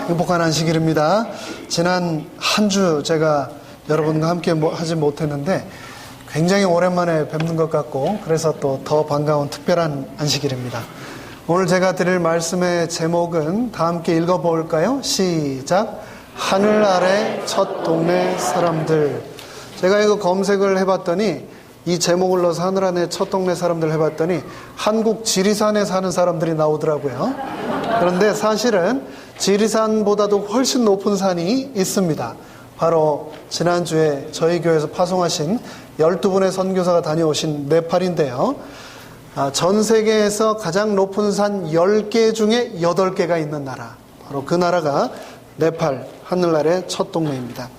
행복한 안식일입니다. 지난 한 주 제가 여러분과 함께 하지 못했는데 굉장히 오랜만에 뵙는 것 같고 그래서 또 더 반가운 특별한 안식일입니다. 오늘 제가 드릴 말씀의 제목은 다 함께 읽어볼까요? 시작! 하늘 아래 첫 동네 사람들. 제가 이거 검색을 해봤더니 이 제목을 넣어서 하늘 아래 첫 동네 사람들 해봤더니 한국 지리산에 사는 사람들이 나오더라고요. 그런데 사실은 지리산보다도 훨씬 높은 산이 있습니다. 바로 지난주에 저희 교회에서 파송하신 12분의 선교사가 다녀오신 네팔인데요. 전 세계에서 가장 높은 산 10개 중에 8개가 있는 나라, 바로 그 나라가 네팔 하늘나라의 첫 동네입니다.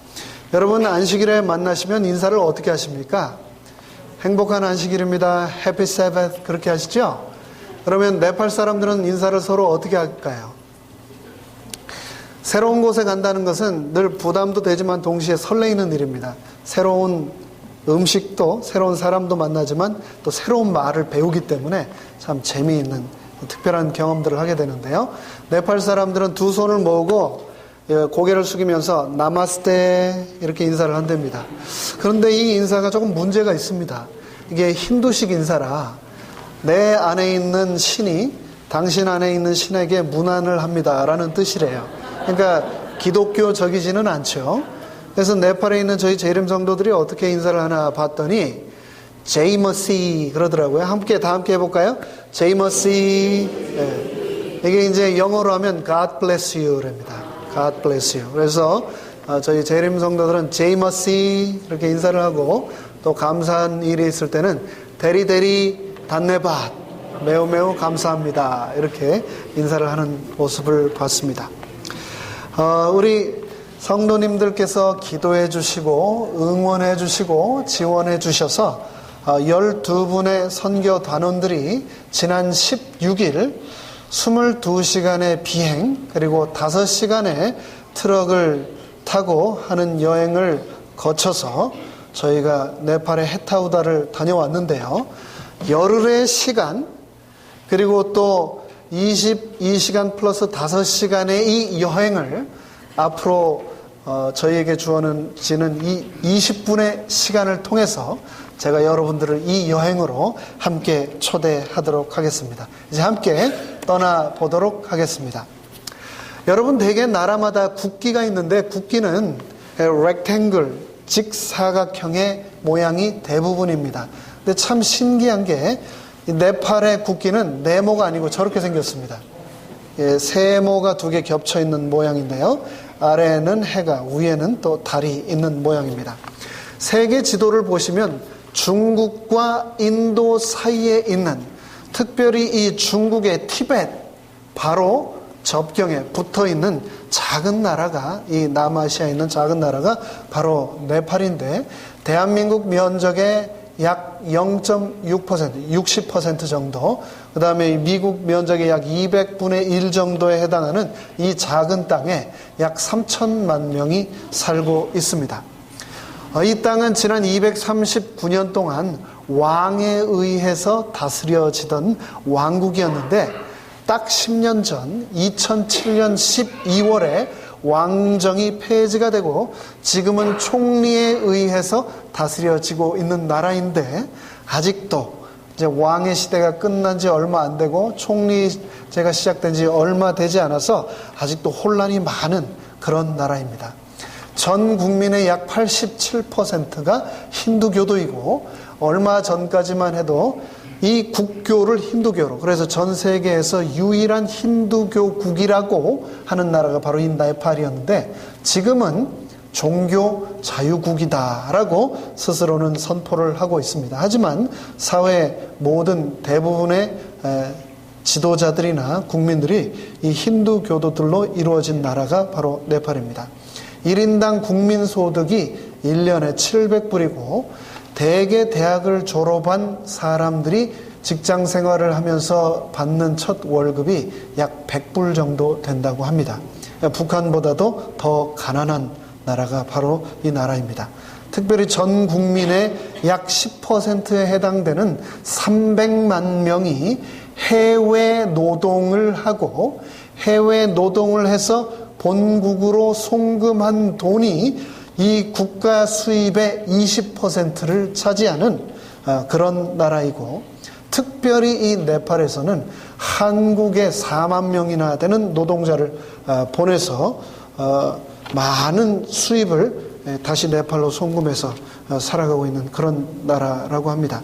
여러분 안식일에 만나시면 인사를 어떻게 하십니까? 행복한 안식일입니다. 해피 세벳 그렇게 하시죠? 그러면 네팔 사람들은 인사를 서로 어떻게 할까요? 새로운 곳에 간다는 것은 늘 부담도 되지만 동시에 설레이는 일입니다. 새로운 음식도 새로운 사람도 만나지만 또 새로운 말을 배우기 때문에 참 재미있는 특별한 경험들을 하게 되는데요. 네팔 사람들은 두 손을 모으고 고개를 숙이면서 나마스테 이렇게 인사를 한답니다. 그런데 이 인사가 조금 문제가 있습니다. 이게 힌두식 인사라 내 안에 있는 신이 당신 안에 있는 신에게 문안을 합니다 라는 뜻이래요. 그러니까 기독교적이지는 않죠. 그래서 네팔에 있는 저희 재림 성도들이 어떻게 인사를 하나 봤더니 제이머시 그러더라고요. 다 함께 해볼까요? 제이머시. 이게 이제 영어로 하면 God bless you랍니다. God bless you. 그래서 저희 재림 성도들은 제이머시 이렇게 인사를 하고 또 감사한 일이 있을 때는 대리대리 단네밭 매우 매우 감사합니다 이렇게 인사를 하는 모습을 봤습니다. 우리 성도님들께서 기도해 주시고 응원해 주시고 지원해 주셔서 12분의 선교 단원들이 지난 16일 22시간의 비행 그리고 5시간의 트럭을 타고 하는 여행을 거쳐서 저희가 네팔의 해타우다를 다녀왔는데요. 열흘의 시간 그리고 또 22시간 플러스 5시간의 이 여행을 앞으로 저희에게 주어지는 이 20분의 시간을 통해서 제가 여러분들을 이 여행으로 함께 초대하도록 하겠습니다. 이제 함께 떠나보도록 하겠습니다. 여러분 대개 나라마다 국기가 있는데 국기는 rectangle, 직사각형의 모양이 대부분입니다. 근데 참 신기한 게 네팔의 국기는 네모가 아니고 저렇게 생겼습니다. 세모가 2개 겹쳐 있는 모양인데요. 아래에는 해가, 위에는 또 달이 있는 모양입니다. 세계 지도를 보시면 중국과 인도 사이에 있는, 특별히 이 중국의 티벳 바로 접경에 붙어 있는 작은 나라가, 이 남아시아에 있는 작은 나라가 바로 네팔인데, 대한민국 면적의 약 0.6%, 60% 정도, 그 다음에 미국 면적의 약 200분의 1 정도에 해당하는 이 작은 땅에 약 3천만 명이 살고 있습니다. 이 땅은 지난 239년 동안 왕에 의해서 다스려지던 왕국이었는데 딱 10년 전 2007년 12월에 왕정이 폐지가 되고 지금은 총리에 의해서 다스려지고 있는 나라인데 아직도 이제 왕의 시대가 끝난 지 얼마 안 되고 총리제가 시작된 지 얼마 되지 않아서 아직도 혼란이 많은 그런 나라입니다. 전 국민의 약 87%가 힌두교도이고 얼마 전까지만 해도 이 국교를 힌두교로, 그래서 전 세계에서 유일한 힌두교국이라고 하는 나라가 바로 이 네팔이었는데 지금은 종교 자유국이다라고 스스로는 선포를 하고 있습니다. 하지만 사회 모든 대부분의 지도자들이나 국민들이 이 힌두교도들로 이루어진 나라가 바로 네팔입니다. 1인당 국민소득이 1년에 700불이고 대개 대학을 졸업한 사람들이 직장 생활을 하면서 받는 첫 월급이 약 100불 정도 된다고 합니다. 북한보다도 더 가난한 나라가 바로 이 나라입니다. 특별히 전 국민의 약 10%에 해당되는 300만 명이 해외 노동을 하고 해외 노동을 해서 본국으로 송금한 돈이 이 국가 수입의 20%를 차지하는 그런 나라이고, 특별히 이 네팔에서는 한국에 4만 명이나 되는 노동자를 보내서 많은 수입을 다시 네팔로 송금해서 살아가고 있는 그런 나라라고 합니다.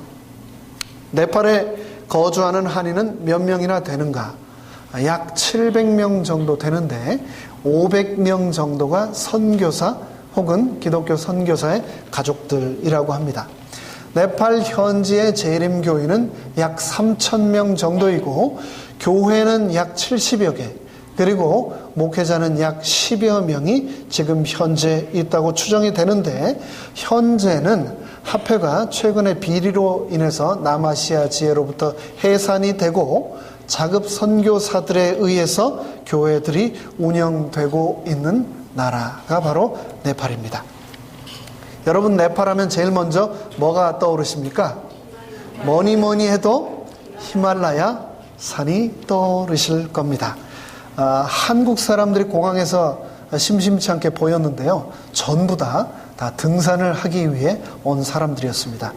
네팔에 거주하는 한인은 몇 명이나 되는가? 약 700명 정도 되는데 500명 정도가 선교사 혹은 기독교 선교사의 가족들이라고 합니다. 네팔 현지의 재림교인은 약 3,000명 정도이고 교회는 약 70여 개, 그리고 목회자는 약 10여 명이 지금 현재 있다고 추정이 되는데, 현재는 화폐가 최근에 비리로 인해서 남아시아 지회로부터 해산이 되고 자급 선교사들에 의해서 교회들이 운영되고 있는 나라가 바로 네팔입니다. 여러분, 네팔 하면 제일 먼저 뭐가 떠오르십니까? 뭐니 해도 히말라야 산이 떠오르실 겁니다. 한국 사람들이 공항에서 심심치 않게 보였는데요, 전부 다 등산을 하기 위해 온 사람들이었습니다.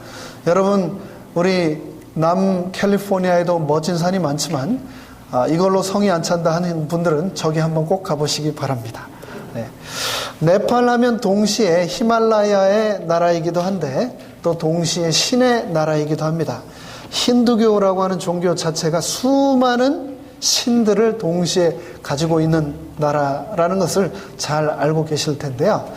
여러분, 우리 남캘리포니아에도 멋진 산이 많지만 이걸로 성이 안 찬다 하는 분들은 저기 한번 꼭 가보시기 바랍니다. 네. 네팔 하면 동시에 히말라야의 나라이기도 한데 또 동시에 신의 나라이기도 합니다. 힌두교라고 하는 종교 자체가 수많은 신들을 동시에 가지고 있는 나라라는 것을 잘 알고 계실 텐데요,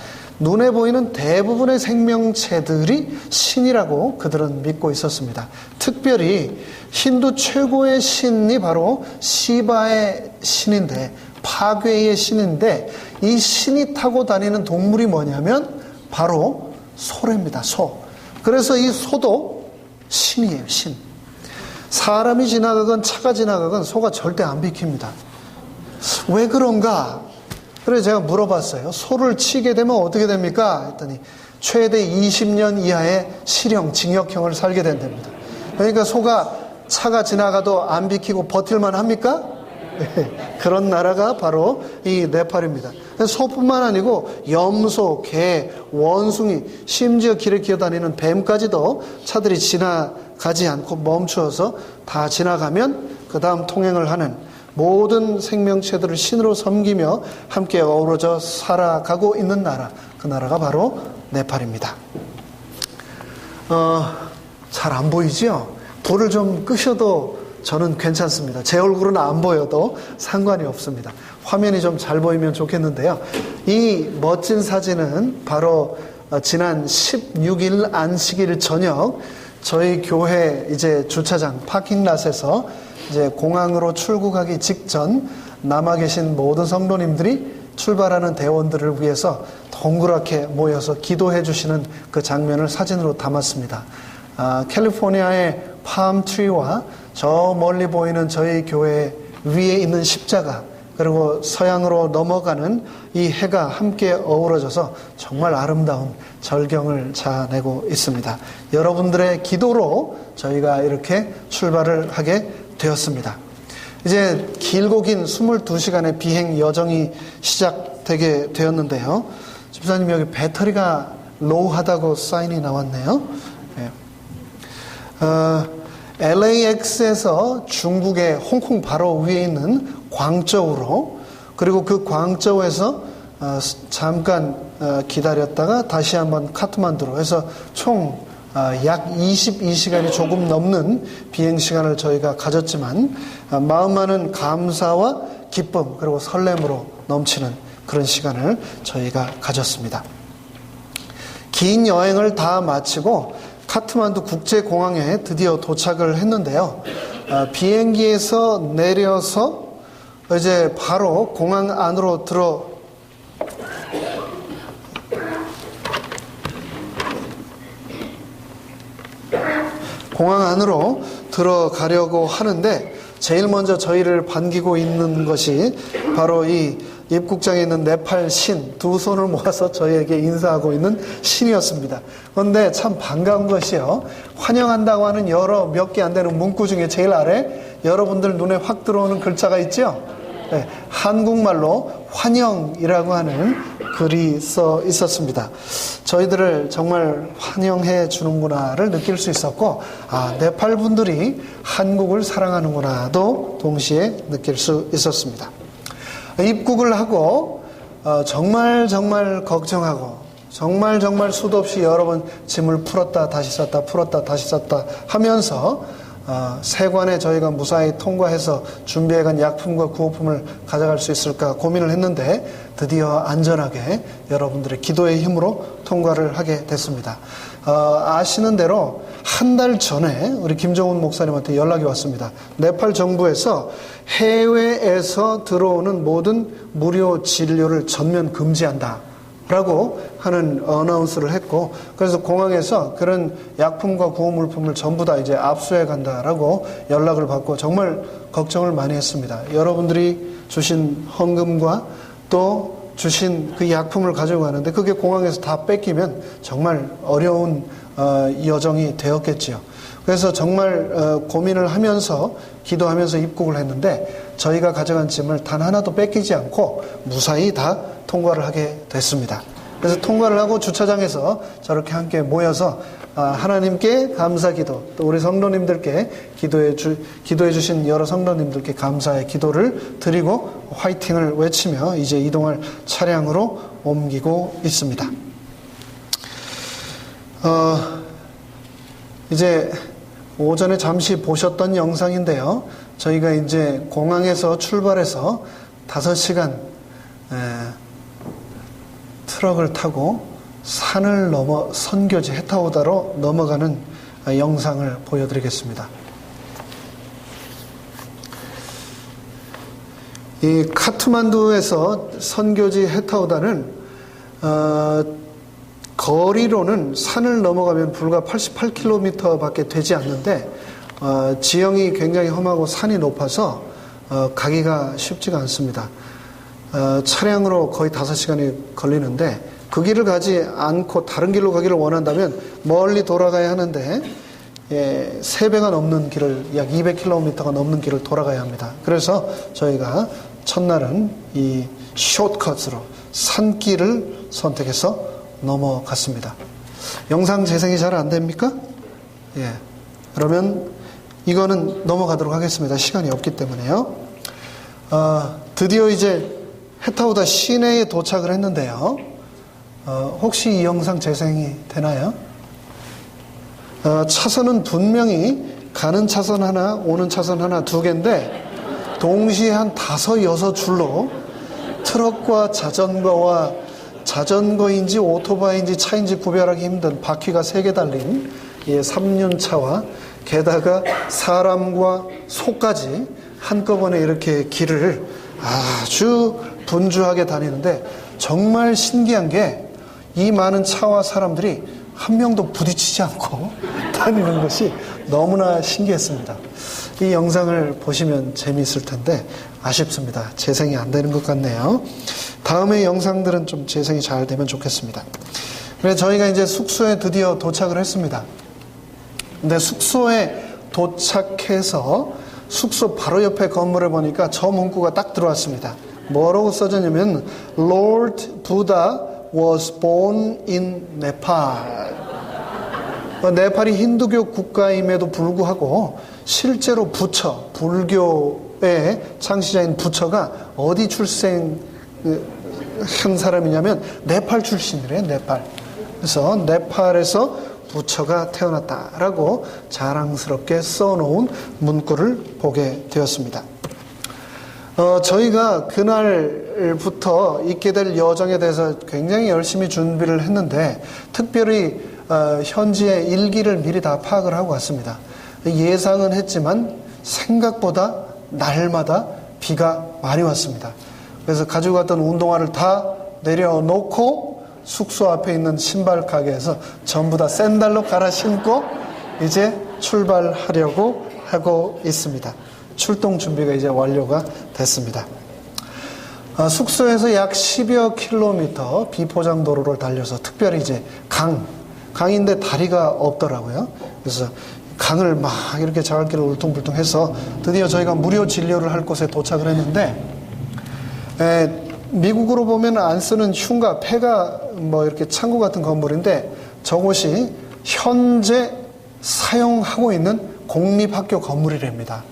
눈에 보이는 대부분의 생명체들이 신이라고 그들은 믿고 있었습니다. 특별히 힌두 최고의 신이 바로 시바의 신인데, 파괴의 신인데, 이 신이 타고 다니는 동물이 뭐냐면 바로 소래입니다. 소. 그래서 이 소도 신이에요. 신. 사람이 지나가건 차가 지나가건 소가 절대 안 비킵니다. 왜 그런가? 그래서 제가 물어봤어요. 소를 치게 되면 어떻게 됩니까? 했더니 최대 20년 이하의 실형, 징역형을 살게 된답니다. 그러니까 소가 차가 지나가도 안 비키고 버틸만 합니까? 네, 그런 나라가 바로 이 네팔입니다. 소뿐만 아니고 염소, 개, 원숭이, 심지어 길에 기어다니는 뱀까지도 차들이 지나가지 않고 멈추어서 다 지나가면 그 다음 통행을 하는, 모든 생명체들을 신으로 섬기며 함께 어우러져 살아가고 있는 나라, 그 나라가 바로 네팔입니다. 잘 안 보이죠? 불을 좀 끄셔도 저는 괜찮습니다. 제 얼굴은 안 보여도 상관이 없습니다. 화면이 좀 잘 보이면 좋겠는데요, 이 멋진 사진은 바로 지난 16일 안식일 저녁 저희 교회 이제 주차장 파킹랏에서 이제 공항으로 출국하기 직전 남아 계신 모든 성도님들이 출발하는 대원들을 위해서 동그랗게 모여서 기도해 주시는 그 장면을 사진으로 담았습니다. 캘리포니아의 팜트리와 저 멀리 보이는 저희 교회 위에 있는 십자가, 그리고 서양으로 넘어가는 이 해가 함께 어우러져서 정말 아름다운 절경을 자아내고 있습니다. 여러분들의 기도로 저희가 이렇게 출발을 하게 되었습니다. 이제 길고 긴 22시간의 비행 여정이 시작되게 되었는데요, 집사님 여기 배터리가 로우하다고 사인이 나왔네요. 네. LAX에서 중국의 홍콩 바로 위에 있는 광저우로, 그리고 그 광저우에서 잠깐 기다렸다가 다시 한번 카트만두로 해서 총 약 22시간이 조금 넘는 비행시간을 저희가 가졌지만 마음만은 감사와 기쁨 그리고 설렘으로 넘치는 그런 시간을 저희가 가졌습니다. 긴 여행을 다 마치고 카트만두 국제공항에 드디어 도착을 했는데요, 비행기에서 내려서 이제 바로 공항 안으로 들어가려고 하는데 제일 먼저 저희를 반기고 있는 것이 바로 이 입국장에 있는 네팔 신, 두 손을 모아서 저희에게 인사하고 있는 신이었습니다. 그런데 참 반가운 것이요, 환영한다고 하는 여러 몇 개 안 되는 문구 중에 제일 아래 여러분들 눈에 확 들어오는 글자가 있죠? 한국말로 환영이라고 하는 글이 써 있었습니다. 저희들을 정말 환영해 주는구나를 느낄 수 있었고, 네팔 분들이 한국을 사랑하는구나도 동시에 느낄 수 있었습니다. 입국을 하고 정말 걱정하고 정말 수도 없이 여러 번 짐을 풀었다 다시 쌌다 풀었다 다시 쌌다 하면서 세관에 저희가 무사히 통과해서 준비해간 약품과 구호품을 가져갈 수 있을까 고민을 했는데 드디어 안전하게 여러분들의 기도의 힘으로 통과를 하게 됐습니다. 아시는 대로 한 달 전에 우리 김정훈 목사님한테 연락이 왔습니다. 네팔 정부에서 해외에서 들어오는 모든 무료 진료를 전면 금지한다 라고 하는 어나운스를 했고, 그래서 공항에서 그런 약품과 구호물품을 전부 다 이제 압수해 간다라고 연락을 받고 정말 걱정을 많이 했습니다. 여러분들이 주신 헌금과 또 주신 그 약품을 가지고 가는데 그게 공항에서 다 뺏기면 정말 어려운 여정이 되었겠지요. 그래서 정말 고민을 하면서 기도하면서 입국을 했는데 저희가 가져간 짐을 단 하나도 뺏기지 않고 무사히 다 통과를 하게 됐습니다. 그래서 통과를 하고 주차장에서 저렇게 함께 모여서 하나님께 감사기도, 또 우리 성도님들께 기도해 주신 여러 성도님들께 감사의 기도를 드리고 화이팅을 외치며 이제 이동할 차량으로 옮기고 있습니다. 이제 오전에 잠시 보셨던 영상인데요. 저희가 이제 공항에서 출발해서 5시간 트럭을 타고 산을 넘어 선교지 헤타오다로 넘어가는 영상을 보여드리겠습니다. 이 카트만두에서 선교지 헤타오다는 거리로는 산을 넘어가면 불과 88km 밖에 되지 않는데 지형이 굉장히 험하고 산이 높아서 가기가 쉽지가 않습니다. 차량으로 거의 5시간이 걸리는데 그 길을 가지 않고 다른 길로 가기를 원한다면 멀리 돌아가야 하는데 3배가 넘는 길을, 약 200km가 넘는 길을 돌아가야 합니다. 그래서 저희가 첫날은 이 숏컷으로 산길을 선택해서 넘어갔습니다. 영상 재생이 잘 안 됩니까? 그러면 이거는 넘어가도록 하겠습니다. 시간이 없기 때문에요. 드디어 이제 헤타오다 시내에 도착을 했는데요. 혹시 이 영상 재생이 되나요? 차선은 분명히 가는 차선 하나, 오는 차선 하나 2개인데 동시에 한 5, 6줄로 트럭과 자전거인지 오토바이인지 차인지 구별하기 힘든 바퀴가 3개 달린 3륜차와 게다가 사람과 소까지 한꺼번에 이렇게 길을 아주 분주하게 다니는데 정말 신기한 게 이 많은 차와 사람들이 한 명도 부딪히지 않고 다니는 것이 너무나 신기했습니다. 이 영상을 보시면 재미있을 텐데 아쉽습니다. 재생이 안 되는 것 같네요. 다음의 영상들은 좀 재생이 잘 되면 좋겠습니다. 그래서 저희가 이제 숙소에 드디어 도착을 했습니다. 근데 숙소에 도착해서 숙소 바로 옆에 건물을 보니까 저 문구가 딱 들어왔습니다. 뭐라고 써졌냐면 Lord Buddha was born in Nepal. 네팔이 힌두교 국가임에도 불구하고 실제로 부처, 불교의 창시자인 부처가 어디 출생한 사람이냐면 네팔 출신이래요. 네팔. 그래서 네팔에서 부처가 태어났다라고 자랑스럽게 써놓은 문구를 보게 되었습니다. 저희가 그날부터 있게 될 여정에 대해서 굉장히 열심히 준비를 했는데 특별히 현지의 일기를 미리 다 파악을 하고 왔습니다. 예상은 했지만 생각보다 날마다 비가 많이 왔습니다. 그래서 가지고 갔던 운동화를 다 내려놓고 숙소 앞에 있는 신발 가게에서 전부 다 샌들로 갈아 신고 이제 출발하려고 하고 있습니다. 출동 준비가 이제 완료가 됐습니다. 숙소에서 약 10여 킬로미터 비포장 도로를 달려서 특별히 이제 강인데 다리가 없더라고요. 그래서 강을 막 이렇게 자갈길을 울퉁불퉁해서 드디어 저희가 무료 진료를 할 곳에 도착을 했는데 미국으로 보면 안 쓰는 흉가, 폐가 뭐 이렇게 창고 같은 건물인데 저곳이 현재 사용하고 있는 공립학교 건물이랍니다.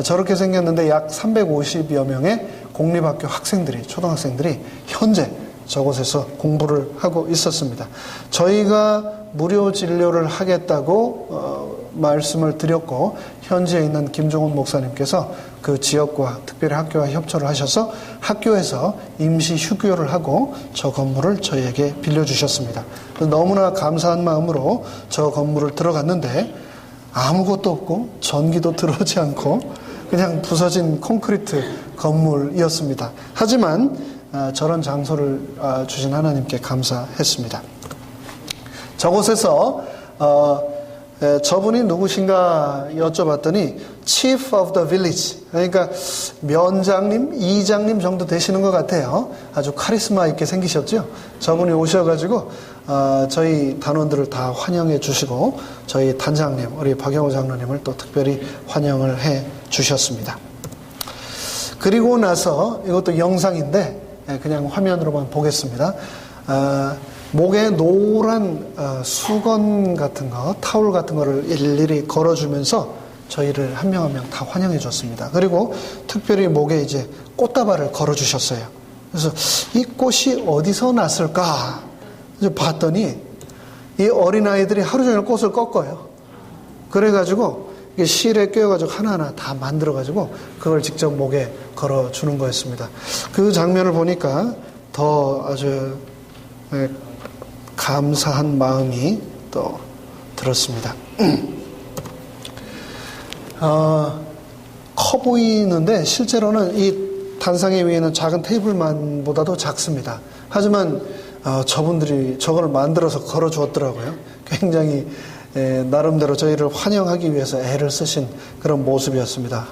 저렇게 생겼는데 약 350여 명의 공립학교 학생들이, 초등학생들이 현재 저곳에서 공부를 하고 있었습니다. 저희가 무료 진료를 하겠다고 말씀을 드렸고 현지에 있는 김종훈 목사님께서 그 지역과 특별히 학교와 협조를 하셔서 학교에서 임시 휴교를 하고 저 건물을 저희에게 빌려주셨습니다. 너무나 감사한 마음으로 저 건물을 들어갔는데 아무것도 없고 전기도 들어오지 않고 그냥 부서진 콘크리트 건물이었습니다. 하지만 저런 장소를 주신 하나님께 감사했습니다. 저곳에서 저분이 누구신가 여쭤봤더니 Chief of the Village, 그러니까 면장님, 이장님 정도 되시는 것 같아요. 아주 카리스마 있게 생기셨죠. 저분이 오셔가지고 저희 단원들을 다 환영해 주시고 저희 단장님, 우리 박영호 장로님을 또 특별히 환영을 해 주셨습니다. 그리고 나서 이것도 영상인데 그냥 화면으로만 보겠습니다. 목에 노란 수건 같은 거, 타올 같은 거를 일일이 걸어주면서 저희를 한 명 한 명 다 환영해 줬습니다. 그리고 특별히 목에 이제 꽃다발을 걸어주셨어요. 그래서 이 꽃이 어디서 났을까? 이제 봤더니 이 어린아이들이 하루 종일 꽃을 꺾어요. 그래가지고 이게 실에 꿰어가지고 하나하나 다 만들어가지고 그걸 직접 목에 걸어주는 거였습니다. 그 장면을 보니까 더 아주 감사한 마음이 또 들었습니다. 커 보이는데 실제로는 이 단상에 위에 있는 작은 테이블만보다도 작습니다. 하지만 저분들이 저걸 만들어서 걸어주었더라고요. 굉장히 나름대로 저희를 환영하기 위해서 애를 쓰신 그런 모습이었습니다.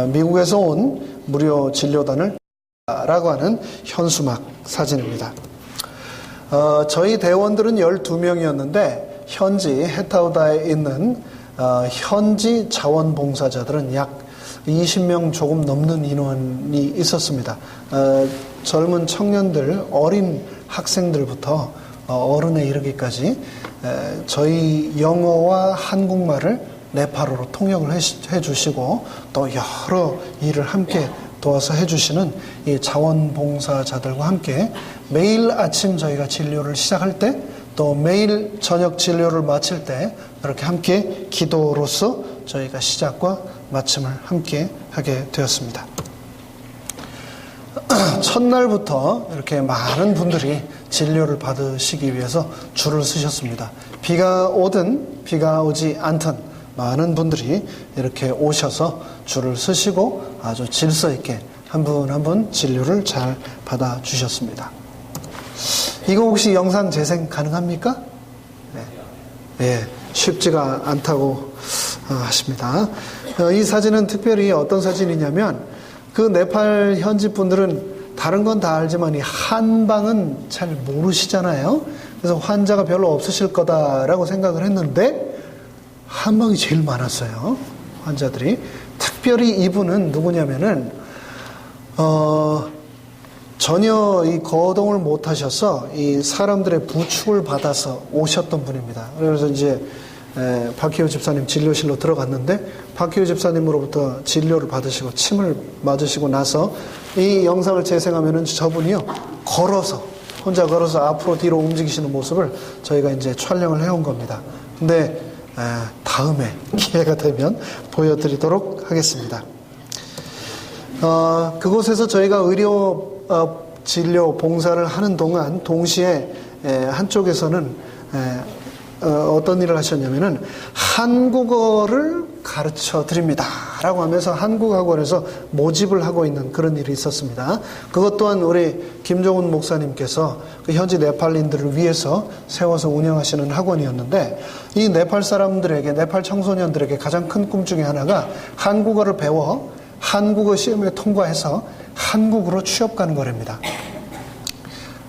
미국에서 온 무료 진료단을 라고 하는 현수막 사진입니다. 저희 대원들은 12명이었는데 현지 해타우다에 있는 현지 자원봉사자들은 약 20명 조금 넘는 인원이 있었습니다. 젊은 청년들, 어린 학생들부터 어른에 이르기까지 저희 영어와 한국말을 네팔어로 통역을 해주시고 또 여러 일을 함께 도와서 해주시는 이 자원봉사자들과 함께 매일 아침 저희가 진료를 시작할 때 또 매일 저녁 진료를 마칠 때 이렇게 함께 기도로서 저희가 시작과 마침을 함께 하게 되었습니다. 첫날부터 이렇게 많은 분들이 진료를 받으시기 위해서 줄을 서셨습니다. 비가 오든 비가 오지 않든 많은 분들이 이렇게 오셔서 줄을 서시고 아주 질서 있게 한 분 한 분 진료를 잘 받아주셨습니다. 이거 혹시 영상 재생 가능합니까? 네, 쉽지가 않다고 하십니다. 이 사진은 특별히 어떤 사진이냐면 그 네팔 현지 분들은 다른 건 다 알지만 이 한방은 잘 모르시잖아요. 그래서 환자가 별로 없으실 거다라고 생각을 했는데 한방이 제일 많았어요. 환자들이. 특별히 이분은 누구냐면은 전혀 이 거동을 못 하셔서 이 사람들의 부축을 받아서 오셨던 분입니다. 그래서 이제 박희호 집사님 진료실로 들어갔는데 박희호 집사님으로부터 진료를 받으시고 침을 맞으시고 나서 이 영상을 재생하면은 저분이요 걸어서 혼자 걸어서 앞으로 뒤로 움직이시는 모습을 저희가 이제 촬영을 해온 겁니다. 근데 다음에 기회가 되면 보여드리도록 하겠습니다. 그곳에서 저희가 의료 진료 봉사를 하는 동안 동시에 한쪽에서는 어떤 일을 하셨냐면은 한국어를 가르쳐 드립니다 라고 하면서 한국학원에서 모집을 하고 있는 그런 일이 있었습니다. 그것 또한 우리 김종훈 목사님께서 그 현지 네팔인들을 위해서 세워서 운영하시는 학원이었는데 이 네팔 사람들에게, 네팔 청소년들에게 가장 큰 꿈 중에 하나가 한국어를 배워 한국어 시험에 통과해서 한국으로 취업 가는 거랍니다.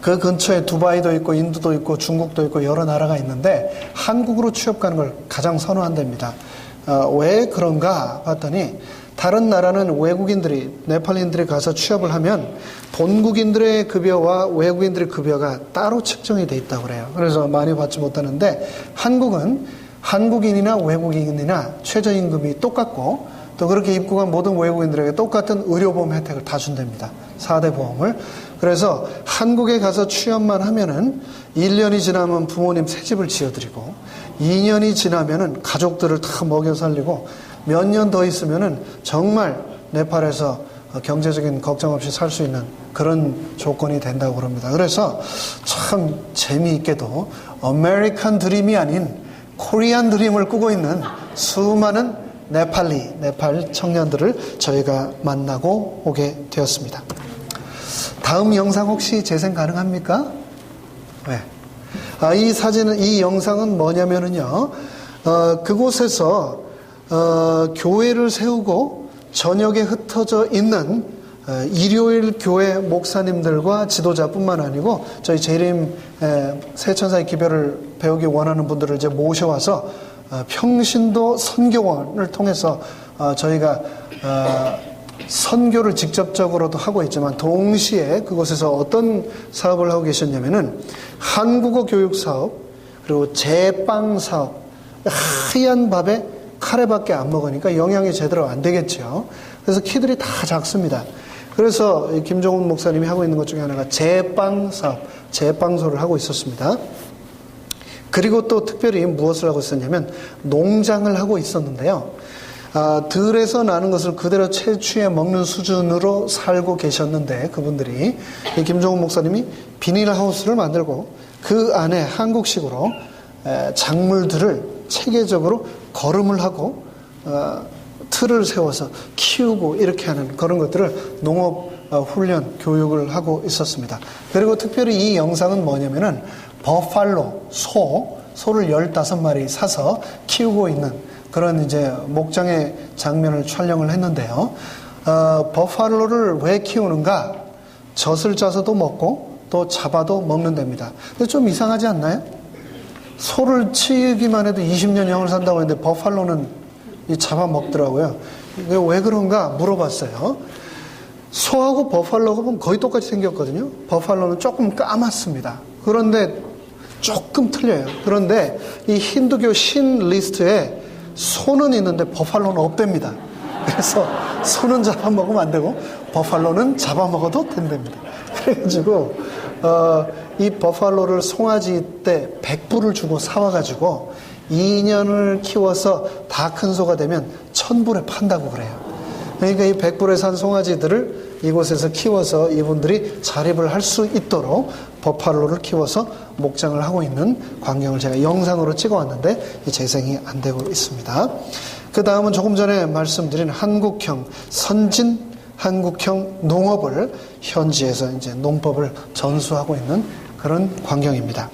그 근처에 두바이도 있고 인도도 있고 중국도 있고 여러 나라가 있는데 한국으로 취업 가는 걸 가장 선호한답니다. 왜 그런가 봤더니 다른 나라는 외국인들이, 네팔인들이 가서 취업을 하면 본국인들의 급여와 외국인들의 급여가 따로 측정이 돼 있다고 그래요. 그래서 많이 받지 못하는데 한국은 한국인이나 외국인이나 최저임금이 똑같고 또 그렇게 입국한 모든 외국인들에게 똑같은 의료보험 혜택을 다 준답니다. 4대 보험을. 그래서 한국에 가서 취업만 하면은 1년이 지나면 부모님 새집을 지어드리고 2년이 지나면은 가족들을 다 먹여 살리고 몇 년 더 있으면은 정말 네팔에서 경제적인 걱정 없이 살 수 있는 그런 조건이 된다고 그럽니다. 그래서 참 재미있게도 아메리칸 드림이 아닌 코리안 드림을 꾸고 있는 수많은 네팔 청년들을 저희가 만나고 오게 되었습니다. 다음 영상 혹시 재생 가능합니까? 네. 이 영상은 뭐냐면은요, 그곳에서 교회를 세우고 전역에 흩어져 있는 일요일 교회 목사님들과 지도자뿐만 아니고 저희 재림 세천사의 기별을 배우기 원하는 분들을 이제 모셔와서 평신도 선교원을 통해서 저희가 선교를 직접적으로도 하고 있지만 동시에 그곳에서 어떤 사업을 하고 계셨냐면은 한국어 교육 사업, 그리고 제빵 사업. 하얀 밥에 카레밖에 안 먹으니까 영양이 제대로 안 되겠죠. 그래서 키들이 다 작습니다. 그래서 김종훈 목사님이 하고 있는 것 중에 하나가 제빵 사업, 제빵소를 하고 있었습니다. 그리고 또 특별히 무엇을 하고 있었냐면 농장을 하고 있었는데요. 들에서 나는 것을 그대로 채취해 먹는 수준으로 살고 계셨는데 그분들이 김종훈 목사님이 비닐하우스를 만들고 그 안에 한국식으로 작물들을 체계적으로 거름을 하고 틀을 세워서 키우고 이렇게 하는 그런 것들을 농업 훈련 교육을 하고 있었습니다. 그리고 특별히 이 영상은 뭐냐면은 버팔로 소를 15마리 사서 키우고 있는 그런 이제 목장의 장면을 촬영을 했는데요. 버팔로를 왜 키우는가? 젖을 짜서도 먹고 또 잡아도 먹는답니다. 근데 좀 이상하지 않나요? 소를 치기만 해도 20년 영을 산다고 했는데 버팔로는 잡아먹더라고요. 왜 그런가 물어봤어요. 소하고 버팔로가 보면 거의 똑같이 생겼거든요. 버팔로는 조금 까맣습니다. 그런데 조금 틀려요. 그런데 이 힌두교 신 리스트에 소는 있는데 버팔로는 없답니다. 그래서 소는 잡아먹으면 안 되고 버팔로는 잡아먹어도 된답니다. 그래가지고 이 버팔로를 송아지 때 100불을 주고 사와가지고 2년을 키워서 다 큰 소가 되면 1000불에 판다고 그래요. 그러니까 이 100불에 산 송아지들을 이곳에서 키워서 이분들이 자립을 할 수 있도록 버팔로를 키워서 목장을 하고 있는 광경을 제가 영상으로 찍어왔는데 재생이 안 되고 있습니다. 그 다음은 조금 전에 말씀드린 한국형 선진 한국형 농업을 현지에서 이제 농법을 전수하고 있는 그런 광경입니다.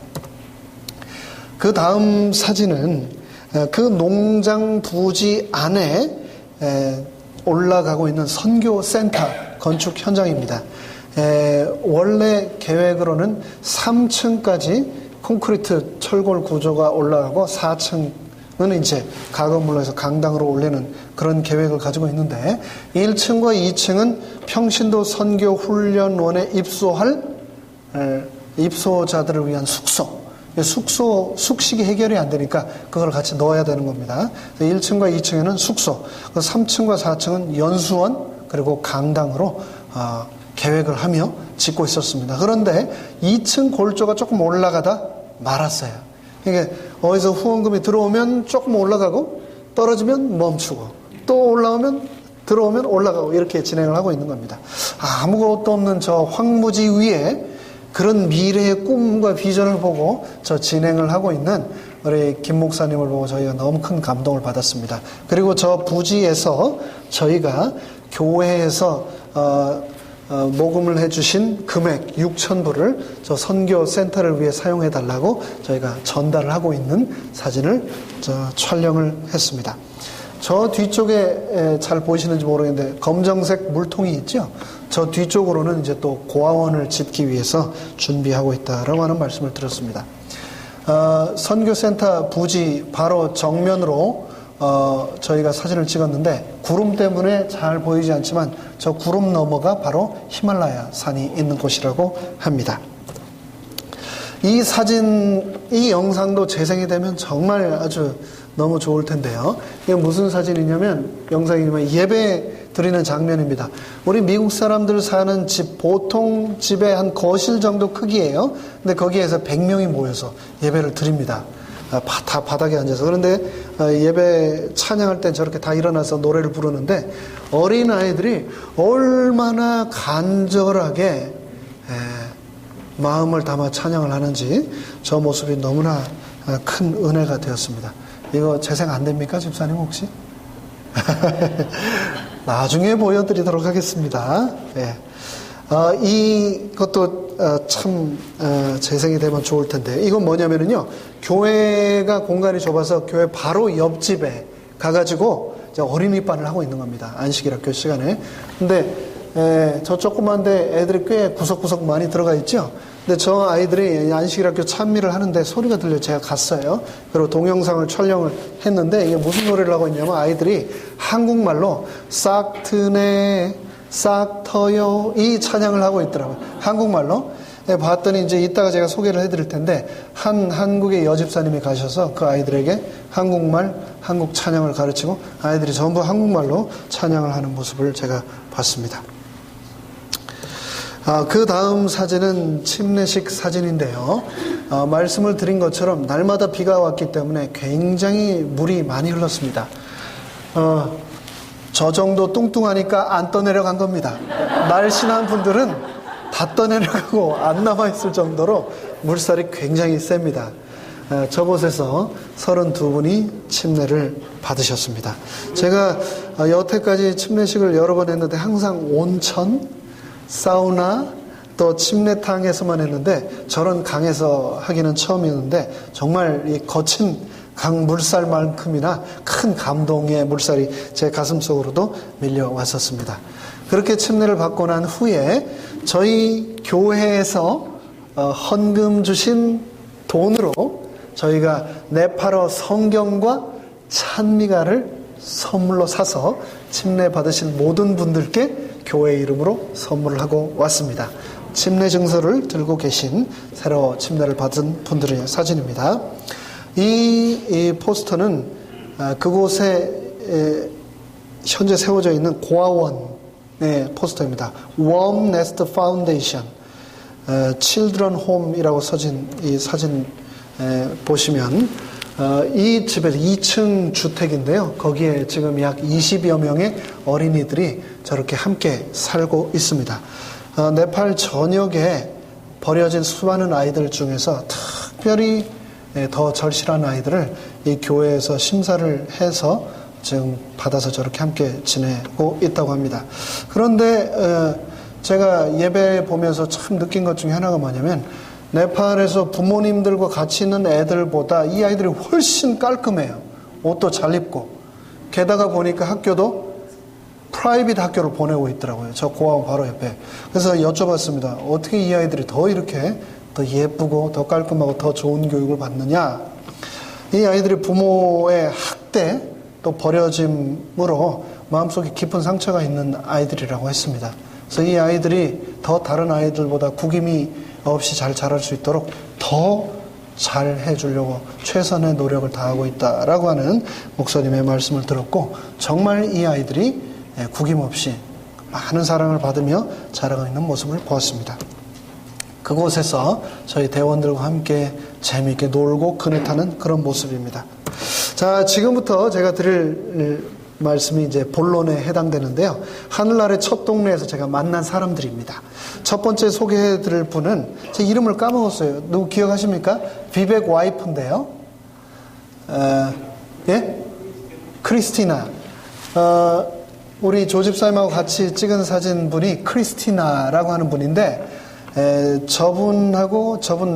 그 다음 사진은 그 농장 부지 안에 올라가고 있는 선교센터 건축 현장입니다. 원래 계획으로는 3층까지 콘크리트 철골 구조가 올라가고 4층은 이제 가건물로 해서 강당으로 올리는 그런 계획을 가지고 있는데 1층과 2층은 평신도 선교훈련원에 입소할 입소자들을 위한 숙식이 해결이 안 되니까 그걸 같이 넣어야 되는 겁니다. 1층과 2층에는 숙소, 3층과 4층은 연수원 그리고 강당으로 계획을 하며 짓고 있었습니다. 그런데 2층 골조가 조금 올라가다 말았어요. 이게 어디서 후원금이 들어오면 조금 올라가고 떨어지면 멈추고 또 올라오면 들어오면 올라가고 이렇게 진행을 하고 있는 겁니다. 아무것도 없는 저 황무지 위에 그런 미래의 꿈과 비전을 보고 저 진행을 하고 있는 우리 김 목사님을 보고 저희가 너무 큰 감동을 받았습니다. 그리고 저 부지에서 저희가 교회에서 모금을 해주신 금액 6,000불을 저 선교센터를 위해 사용해달라고 저희가 전달을 하고 있는 사진을 촬영을 했습니다. 저 뒤쪽에 잘 보이시는지 모르겠는데 검정색 물통이 있죠? 저 뒤쪽으로는 이제 또 고아원을 짓기 위해서 준비하고 있다라고 하는 말씀을 들었습니다. 선교센터 부지 바로 정면으로 저희가 사진을 찍었는데 구름 때문에 잘 보이지 않지만 저 구름 너머가 바로 히말라야 산이 있는 곳이라고 합니다. 이 사진, 이 영상도 재생이 되면 정말 아주 너무 좋을 텐데요. 이게 무슨 사진이냐면, 영상이냐면 예배 드리는 장면입니다. 우리 미국 사람들 사는 집, 보통 집의 한 거실 정도 크기예요. 근데 거기에서 100명이 모여서 예배를 드립니다. 다 바닥에 앉아서. 그런데 예배 찬양할 때 저렇게 다 일어나서 노래를 부르는데, 어린아이들이 얼마나 간절하게 마음을 담아 찬양을 하는지 저 모습이 너무나 큰 은혜가 되었습니다. 이거 재생 안 됩니까, 집사님 혹시? 나중에 보여드리도록 하겠습니다. 예. 이것도 참 재생이 되면 좋을 텐데, 이건 뭐냐면은요, 교회가 공간이 좁아서 교회 바로 옆집에 가가지고 어린이반을 하고 있는 겁니다. 안식일학교 시간에. 근데 저 조그만데 애들이 꽤 구석구석 많이 들어가 있죠. 근데 저 아이들이 안식일학교 찬미를 하는데 소리가 들려 제가 갔어요. 그리고 동영상을 촬영을 했는데, 이게 무슨 노래를 하고 있냐면 아이들이 한국말로 싹 트네 싹 터요 이 찬양을 하고 있더라고요. 한국말로. 봤더니 이제 이따가 제가 소개를 해드릴 텐데, 한국의 여집사님이 가셔서 그 아이들에게 한국 찬양을 가르치고 아이들이 전부 한국말로 찬양을 하는 모습을 제가 봤습니다. 그 다음 사진은 침례식 사진인데요. 말씀을 드린 것처럼 날마다 비가 왔기 때문에 굉장히 물이 많이 흘렀습니다. 저 정도 뚱뚱하니까 안 떠내려간 겁니다. 날씬한 분들은 다 떠내려가고 안 남아있을 정도로 물살이 굉장히 셉니다. 저곳에서 32분이 침례를 받으셨습니다. 제가 여태까지 침례식을 여러 번 했는데 항상 온천, 사우나, 또 침례탕에서만 했는데 저런 강에서 하기는 처음이었는데, 정말 이 거친 강 물살만큼이나 큰 감동의 물살이 제 가슴 속으로도 밀려왔었습니다. 그렇게 침례를 받고 난 후에 저희 교회에서 헌금 주신 돈으로 저희가 네팔어 성경과 찬미가를 선물로 사서 침례 받으신 모든 분들께 교회 이름으로 선물을 하고 왔습니다. 침례 증서를 들고 계신 새로 침례를 받은 분들의 사진입니다. 이 포스터는 그곳에 현재 세워져 있는 고아원의 포스터입니다. Warm Nest Foundation, Children Home이라고 써진 이 사진 보시면 이 집에 2층 주택인데요. 거기에 지금 약 20여 명의 어린이들이 저렇게 함께 살고 있습니다. 네팔 전역에 버려진 수많은 아이들 중에서 특별히 더 절실한 아이들을 이 교회에서 심사를 해서 지금 받아서 저렇게 함께 지내고 있다고 합니다. 그런데 제가 예배 보면서 참 느낀 것 중에 하나가 뭐냐면, 네팔에서 부모님들과 같이 있는 애들보다 이 아이들이 훨씬 깔끔해요. 옷도 잘 입고. 게다가 보니까 학교도 프라이빗 학교를 보내고 있더라고요. 저 고아원 바로 옆에. 그래서 여쭤봤습니다. 어떻게 이 아이들이 더 이렇게 더 예쁘고 더 깔끔하고 더 좋은 교육을 받느냐. 이 아이들이 부모의 학대 또 버려짐으로 마음속에 깊은 상처가 있는 아이들이라고 했습니다. 그래서 이 아이들이 더 다른 아이들보다 구김이 없이 잘 자랄 수 있도록 더 잘 해주려고 최선의 노력을 다하고 있다라고 하는 목사님의 말씀을 들었고, 정말 이 아이들이 구김없이 많은 사랑을 받으며 자라고 있는 모습을 보았습니다. 그곳에서 저희 대원들과 함께 재미있게 놀고 그네 타는 그런 모습입니다. 자, 지금부터 제가 드릴 말씀이 이제 본론에 해당되는데요. 하늘나라의 첫 동네에서 제가 만난 사람들입니다. 첫 번째 소개해 드릴 분은 제 이름을 까먹었어요. 누구 기억하십니까? 비백 와이프인데요. 예? 크리스티나. 우리 조집사님하고 같이 찍은 사진 분이 크리스티나라고 하는 분인데, 저분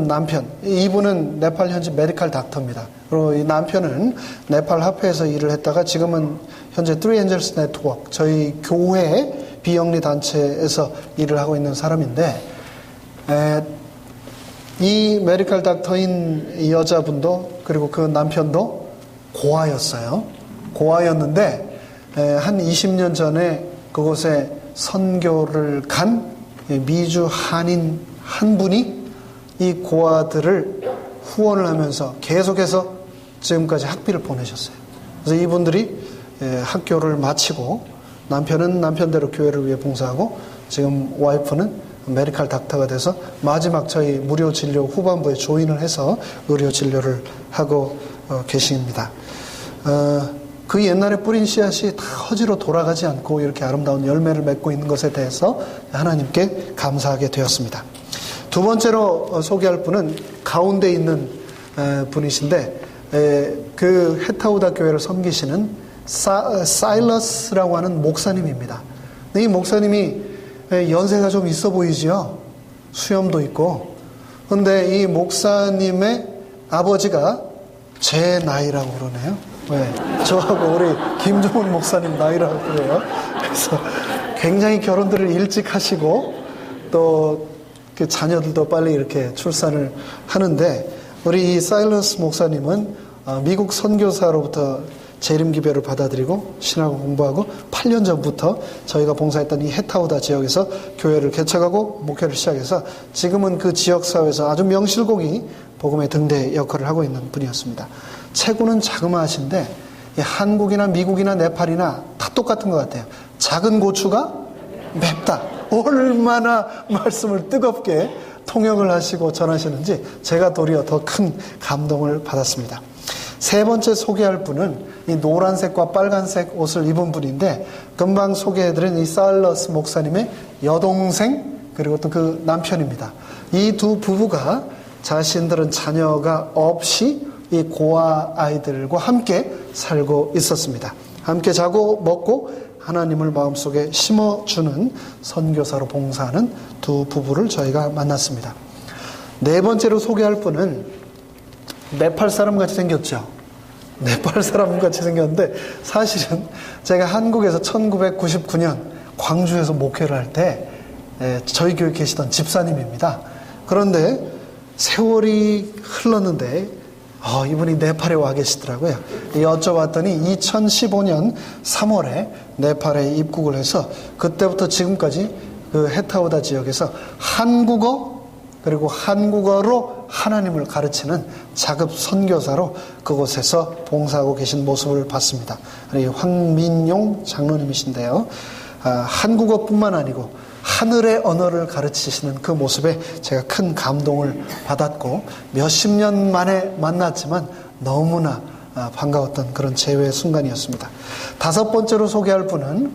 남편, 이분은 네팔 현지 메디컬 닥터입니다. 그리고 이 남편은 네팔 합회에서 일을 했다가 지금은 현재 3엔젤스 네트워크, 저희 교회 비영리 단체에서 일을 하고 있는 사람인데, 이 메디컬 닥터인 이 여자분도 그리고 그 남편도 고아였어요. 고아였는데 한 20년 전에 그곳에 선교를 간 미주 한인 한 분이 이 고아들을 후원을 하면서 계속해서 지금까지 학비를 보내셨어요. 그래서 이분들이 학교를 마치고 남편은 남편대로 교회를 위해 봉사하고 지금 와이프는 메디컬 닥터가 돼서 마지막 저희 무료 진료 후반부에 조인을 해서 의료 진료를 하고 계십니다. 그 옛날에 뿌린 씨앗이 다 허지로 돌아가지 않고 이렇게 아름다운 열매를 맺고 있는 것에 대해서 하나님께 감사하게 되었습니다. 두 번째로 소개할 분은 가운데 있는 분이신데 그 헤타우다 교회를 섬기시는 사일러스라고 하는 목사님입니다. 이 목사님이 연세가 좀 있어 보이지요? 수염도 있고. 그런데 이 목사님의 아버지가 제 나이라고 그러네요. 네, 저하고 우리 김종훈 목사님 나이라고 그래요. 그래서 굉장히 결혼들을 일찍 하시고 또 그 자녀들도 빨리 이렇게 출산을 하는데 우리 이 사일러스 목사님은 미국 선교사로부터 재림기별을 받아들이고 신학을 공부하고 8년 전부터 저희가 봉사했던 이 헤타우다 지역에서 교회를 개척하고 목회를 시작해서 지금은 그 지역사회에서 아주 명실공히 복음의 등대 역할을 하고 있는 분이었습니다. 체구는 자그마하신데 한국이나 미국이나 네팔이나 다 똑같은 것 같아요. 작은 고추가 맵다. 얼마나 말씀을 뜨겁게 통역을 하시고 전하시는지 제가 도리어 더 큰 감동을 받았습니다. 세 번째 소개할 분은 이 노란색과 빨간색 옷을 입은 분인데 금방 소개해드린 이 사일러스 목사님의 여동생 그리고 또 그 남편입니다. 이 두 부부가 자신들은 자녀가 없이 이 고아 아이들과 함께 살고 있었습니다. 함께 자고 먹고 하나님을 마음속에 심어주는 선교사로 봉사하는 두 부부를 저희가 만났습니다. 네 번째로 소개할 분은 네팔 사람 같이 생겼죠. 네팔 사람 같이 생겼는데 사실은 제가 한국에서 1999년 광주에서 목회를 할 때 저희 교회 계시던 집사님입니다. 그런데 세월이 흘렀는데 이분이 네팔에 와 계시더라고요. 여쭤봤더니 2015년 3월에 네팔에 입국을 해서 그때부터 지금까지 그 헤타우다 지역에서 한국어 그리고 한국어로 하나님을 가르치는 자급 선교사로 그곳에서 봉사하고 계신 모습을 봤습니다. 황민용 장로님이신데요. 한국어뿐만 아니고 하늘의 언어를 가르치시는 그 모습에 제가 큰 감동을 받았고 몇십 년 만에 만났지만 너무나 반가웠던 그런 재회의 순간이었습니다. 다섯 번째로 소개할 분은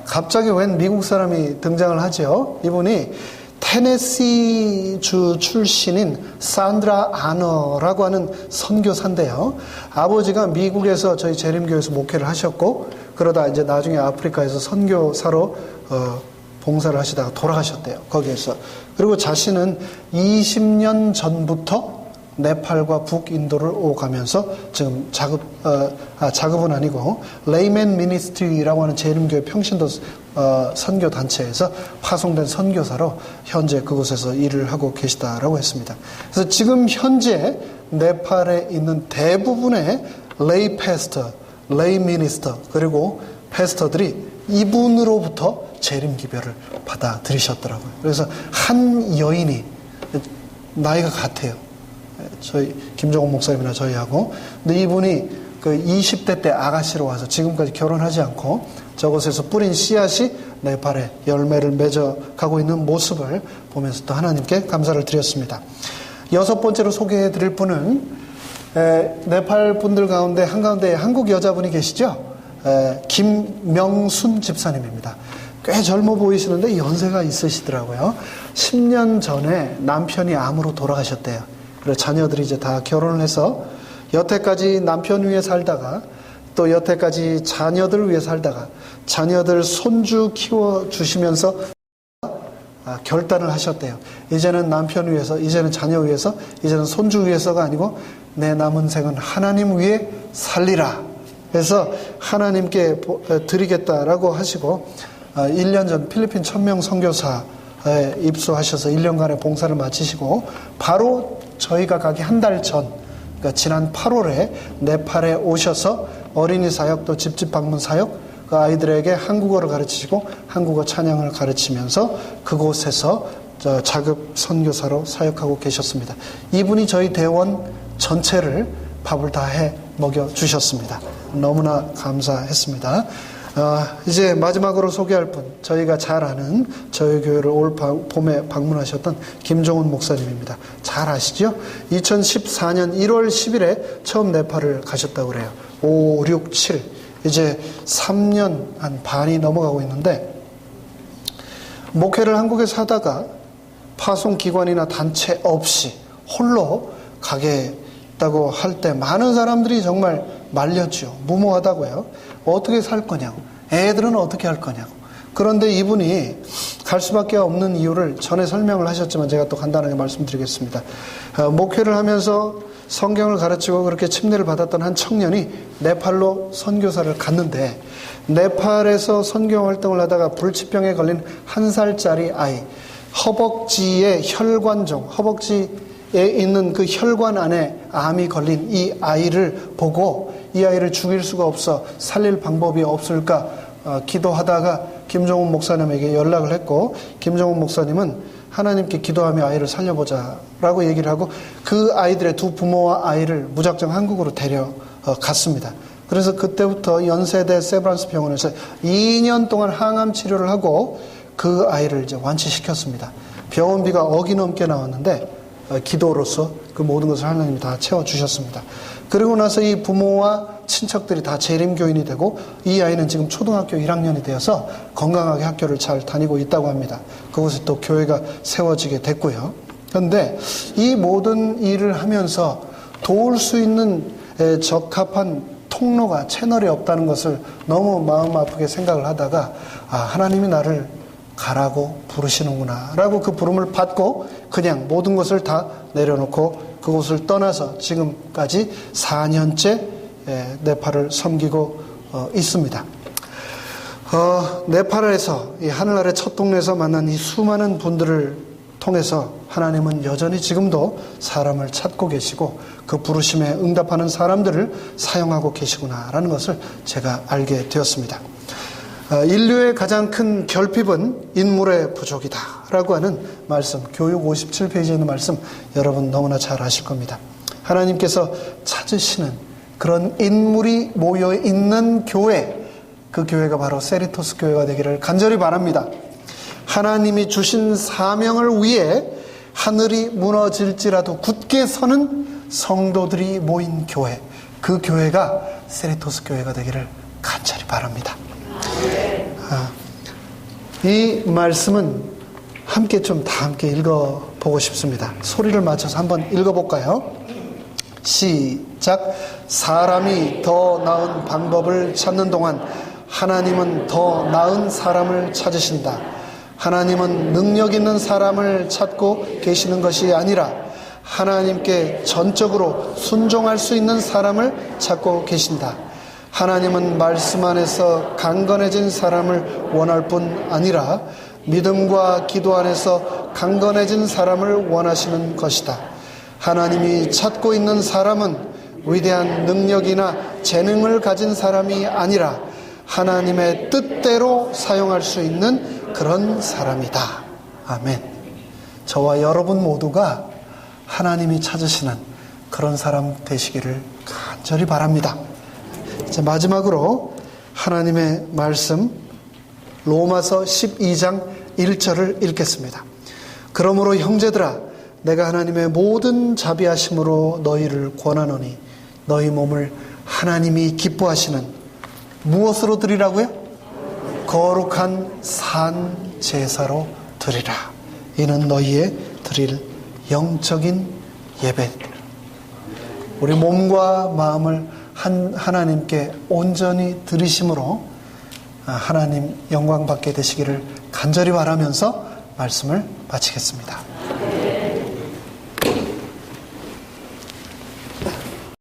갑자기 웬 미국 사람이 등장을 하죠. 이분이 테네시주 출신인 산드라 아너라고 하는 선교사인데요. 아버지가 미국에서 저희 재림교회에서 목회를 하셨고 그러다 이제 나중에 아프리카에서 선교사로 봉사를 하시다가 돌아가셨대요. 거기에서. 그리고 자신은 20년 전부터 네팔과 북인도를 오가면서 지금 자급은 아니고 레이맨 미니스트리라고 하는 재림교회 평신도 선교 단체에서 파송된 선교사로 현재 그곳에서 일을 하고 계시다라고 했습니다. 그래서 지금 현재 네팔에 있는 대부분의 레이 패스터, 레이 미니스터 그리고 패스터들이 이분으로부터 재림기별을 받아들이셨더라고요. 그래서 한 여인이 나이가 같아요. 저희 김종훈 목사님이나 저희하고. 근데 이분이 그 20대 때 아가씨로 와서 지금까지 결혼하지 않고 저곳에서 뿌린 씨앗이 네팔에 열매를 맺어가고 있는 모습을 보면서 또 하나님께 감사를 드렸습니다. 여섯 번째로 소개해 드릴 분은 네팔 분들 가운데 한가운데 한국 여자분이 계시죠? 김명순 집사님입니다. 꽤 젊어 보이시는데 연세가 있으시더라고요. 10년 전에 남편이 암으로 돌아가셨대요. 그래서 자녀들이 이제 다 결혼을 해서 여태까지 남편 위에 살다가 또 여태까지 자녀들 위해 살다가 자녀들 손주 키워주시면서 결단을 하셨대요. 이제는 남편 위해서, 이제는 자녀 위해서, 이제는 손주 위해서가 아니고 내 남은 생은 하나님 위해 살리라. 그래서 하나님께 드리겠다라고 하시고 1년 전 필리핀 1000명 선교사에 입소하셔서 1년간의 봉사를 마치시고 바로 저희가 가기 한 달 전, 그러니까 지난 8월에 네팔에 오셔서 어린이 사역 또 집집 방문 사역, 그 아이들에게 한국어를 가르치시고 한국어 찬양을 가르치면서 그곳에서 자급 선교사로 사역하고 계셨습니다. 이분이 저희 대원 전체를 밥을 다 해 먹여 주셨습니다. 너무나 감사했습니다. 이제 마지막으로 소개할 분, 저희가 잘 아는 저희 교회를 올 봄에 방문하셨던 김종훈 목사님입니다. 잘 아시죠? 2014년 1월 10일에 처음 네팔을 가셨다고 그래요. 5, 6, 7 이제 3년 한 반이 넘어가고 있는데, 목회를 한국에서 하다가 파송기관이나 단체 없이 홀로 가겠다고 할 때 많은 사람들이 정말 말렸죠. 무모하다고요. 어떻게 살 거냐고. 애들은 어떻게 할 거냐고. 그런데 이분이 갈 수밖에 없는 이유를 전에 설명을 하셨지만 제가 또 간단하게 말씀드리겠습니다. 목회를 하면서 성경을 가르치고 그렇게 침례를 받았던 한 청년이 네팔로 선교사를 갔는데, 네팔에서 선교 활동을 하다가 불치병에 걸린 1살짜리 아이, 허벅지에 혈관종, 허벅지에 있는 그 혈관 안에 암이 걸린 이 아이를 보고 이 아이를 죽일 수가 없어 살릴 방법이 없을까 기도하다가 김종훈 목사님에게 연락을 했고, 김종훈 목사님은 하나님께 기도하며 아이를 살려보자라고 얘기를 하고 그 아이들의 두 부모와 아이를 무작정 한국으로 데려갔습니다. 그래서 그때부터 연세대 세브란스 병원에서 2년 동안 항암 치료를 하고 그 아이를 이제 완치시켰습니다. 병원비가 억이 넘게 나왔는데 기도로서 그 모든 것을 하나님이 다 채워주셨습니다. 그리고 나서 이 부모와 친척들이 다 재림교인이 되고 이 아이는 지금 초등학교 1학년이 되어서 건강하게 학교를 잘 다니고 있다고 합니다. 그곳에 또 교회가 세워지게 됐고요. 그런데 이 모든 일을 하면서 도울 수 있는 적합한 통로가, 채널이 없다는 것을 너무 마음 아프게 생각을 하다가 하나님이 나를 가라고 부르시는구나 라고 그 부름을 받고 그냥 모든 것을 다 내려놓고 그곳을 떠나서 지금까지 4년째 네팔을 섬기고 있습니다. 네팔에서 이 하늘나라의 첫 동네에서 만난 이 수많은 분들을 통해서 하나님은 여전히 지금도 사람을 찾고 계시고 그 부르심에 응답하는 사람들을 사용하고 계시구나라는 것을 제가 알게 되었습니다. 인류의 가장 큰 결핍은 인물의 부족이다 라고 하는 말씀, 교육 57페이지에 있는 말씀 여러분 너무나 잘 아실 겁니다. 하나님께서 찾으시는 그런 인물이 모여있는 교회, 그 교회가 바로 세리토스 교회가 되기를 간절히 바랍니다. 하나님이 주신 사명을 위해 하늘이 무너질지라도 굳게 서는 성도들이 모인 교회, 그 교회가 세리토스 교회가 되기를 간절히 바랍니다. 이 말씀은 함께 다 함께 읽어보고 싶습니다. 소리를 맞춰서 한번 읽어볼까요? 시작. 사람이 더 나은 방법을 찾는 동안 하나님은 더 나은 사람을 찾으신다. 하나님은 능력 있는 사람을 찾고 계시는 것이 아니라 하나님께 전적으로 순종할 수 있는 사람을 찾고 계신다. 하나님은 말씀 안에서 강건해진 사람을 원할 뿐 아니라 믿음과 기도 안에서 강건해진 사람을 원하시는 것이다. 하나님이 찾고 있는 사람은 위대한 능력이나 재능을 가진 사람이 아니라 하나님의 뜻대로 사용할 수 있는 그런 사람이다. 아멘. 저와 여러분 모두가 하나님이 찾으시는 그런 사람 되시기를 간절히 바랍니다. 이제 마지막으로 하나님의 말씀 로마서 12장 1절을 읽겠습니다. 그러므로 형제들아, 내가 하나님의 모든 자비하심으로 너희를 권하노니 너희 몸을 하나님이 기뻐하시는 무엇으로 드리라고요? 거룩한 산 제사로 드리라. 이는 너희의 드릴 영적인 예배. 우리 몸과 마음을 하나님께 온전히 드리심으로 하나님 영광 받게 되시기를 간절히 바라면서 말씀을 마치겠습니다.